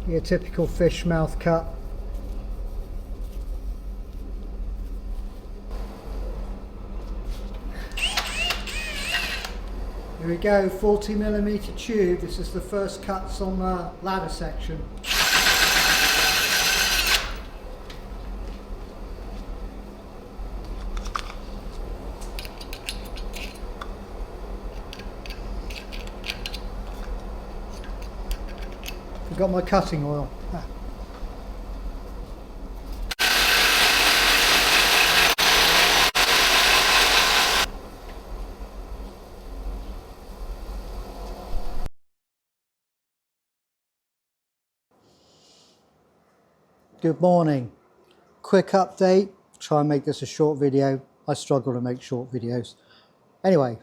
Your typical fish mouth cut. Here we go, 40mm tube. This is the first cuts on the ladder section. I've got my cutting oil. Good morning. Quick update. Try and make this a short video. I struggle to make short videos. Anyway,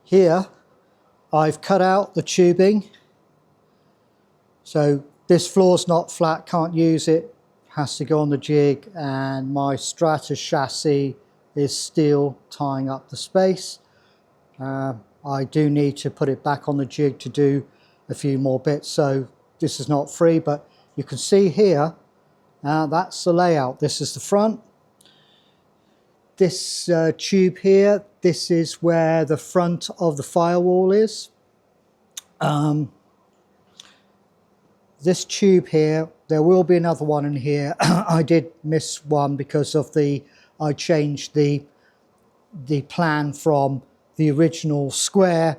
here I've cut out the tubing. So this floor's not flat, can't use it, has to go on the jig, and my Stratus chassis is still tying up the space. I do need to put it back on the jig to do a few more bits, so this is not free, but you can see here, that's the layout. This is the front. This tube here, this is where the front of the firewall is. This tube here, there will be another one in here. I did miss one because of I changed the plan from the original square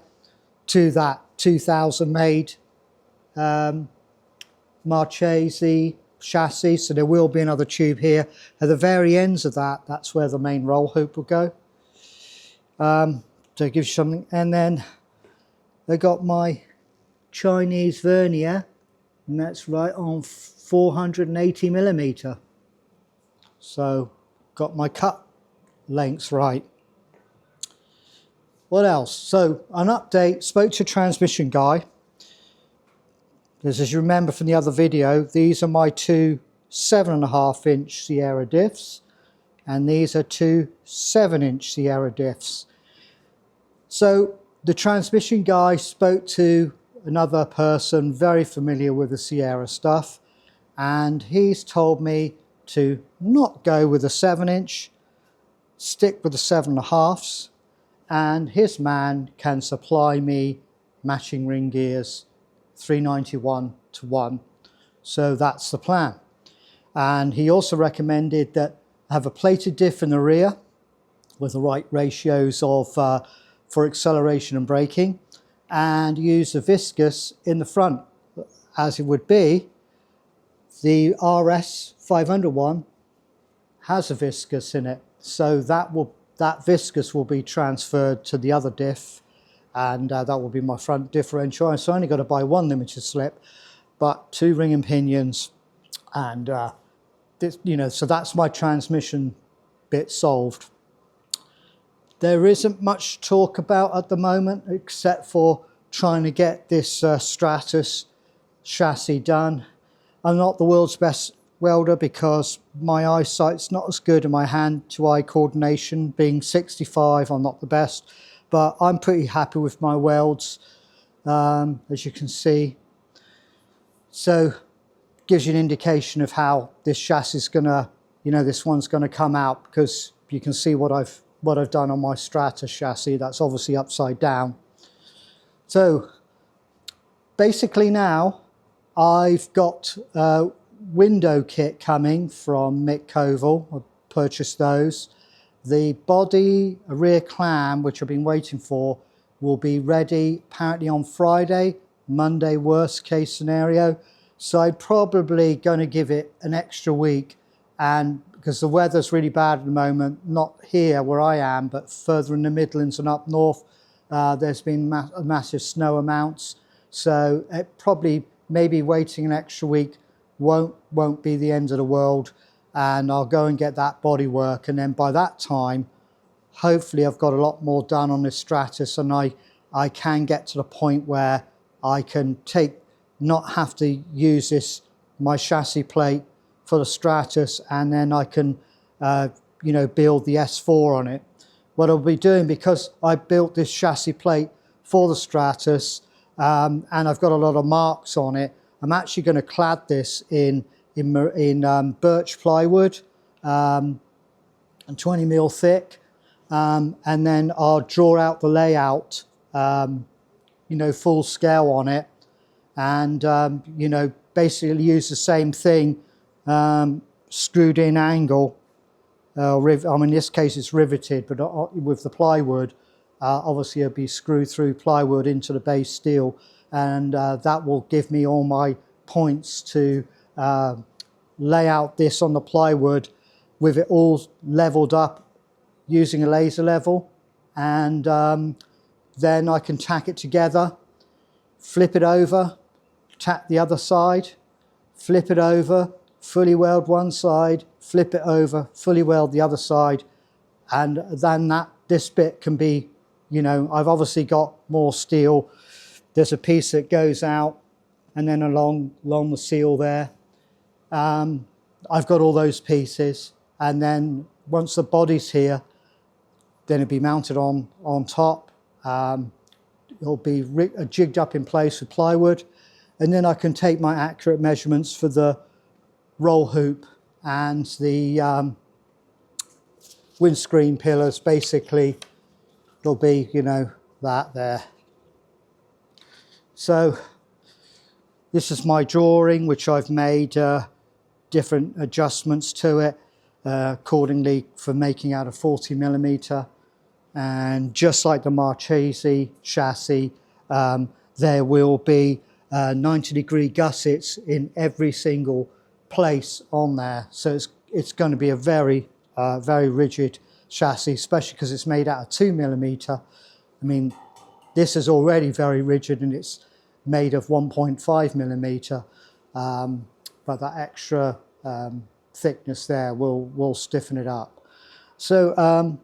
to that 2000 made Marchese chassis, so there will be another tube here. At the very ends of that, that's where the main roll hoop will go. So it gives you something. And then I got my Chinese vernier, and that's right on 480mm. So got my cut lengths right. What else? So an update, spoke to a transmission guy. As you remember from the other video, these are my two 7.5-inch Sierra diffs, and these are two 7-inch Sierra diffs. So the transmission guy spoke to another person very familiar with the Sierra stuff, and he's told me to not go with a 7-inch, stick with the 7.5s, and his man can supply me matching ring gears 391 to 1. So that's the plan. And he also recommended that I have a plated diff in the rear with the right ratios of for acceleration and braking, and use a viscous in the front, as it would be. The RS 501 has a viscous in it, so that viscous will be transferred to the other diff, and that will be my front differential. So I only got to buy one limited slip, but 2 ring and pinions, and so that's my transmission bit solved. There isn't much to talk about at the moment, except for trying to get this Stratus chassis done. I'm not the world's best welder because my eyesight's not as good, and my hand-to-eye coordination, being 65, I'm not the best. But I'm pretty happy with my welds, as you can see. So gives you an indication of how this chassis is gonna, this one's gonna come out, because you can see what I've done on my Stratus chassis. That's obviously upside down. So basically now I've got a window kit coming from Mick Koval. I purchased those. The body, a rear clam, which I've been waiting for, will be ready apparently on Friday, Monday worst case scenario. So I'm probably going to give it an extra week, and because the weather's really bad at the moment, not here where I am, but further in the Midlands and up north, there's been massive snow amounts. So it probably, maybe waiting an extra week won't be the end of the world. And I'll go and get that body work, and then by that time, hopefully I've got a lot more done on this Stratus, and I can get to the point where I can not have to use my chassis plate for the Stratus, and then I can build the S4 on it. What I'll be doing, because I built this chassis plate for the Stratus, and I've got a lot of marks on it, I'm actually going to clad this in birch plywood, and 20mm thick, and then I'll draw out the layout, you know, full scale on it, and you know, basically use the same thing, screwed in angle. I mean, in this case it's riveted, but with the plywood, obviously it'll be screwed through plywood into the base steel, and that will give me all my points to lay out this on the plywood with it all leveled up using a laser level, and then I can tack it together, flip it over, tack the other side, flip it over, fully weld one side, flip it over, fully weld the other side, and then this bit can be, you know, I've obviously got more steel. There's a piece that goes out and then along the seal there. I've got all those pieces, and then once the body's here, then it'll be mounted on top. It'll be jigged up in place with plywood, and then I can take my accurate measurements for the roll hoop and the windscreen pillars. Basically, it'll be, you know, that there. So this is my drawing, which I've made different adjustments to it accordingly for making out a 40mm. And just like the Marchese chassis, there will be 90-degree gussets in every single place on there. So it's going to be a very, very rigid chassis, especially because it's made out of 2mm. I mean, this is already very rigid and it's made of 1.5mm, but that extra thickness there will stiffen it up. So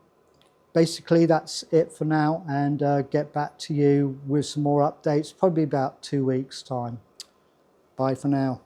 basically that's it for now, and get back to you with some more updates, probably about 2 weeks' time. Bye for now.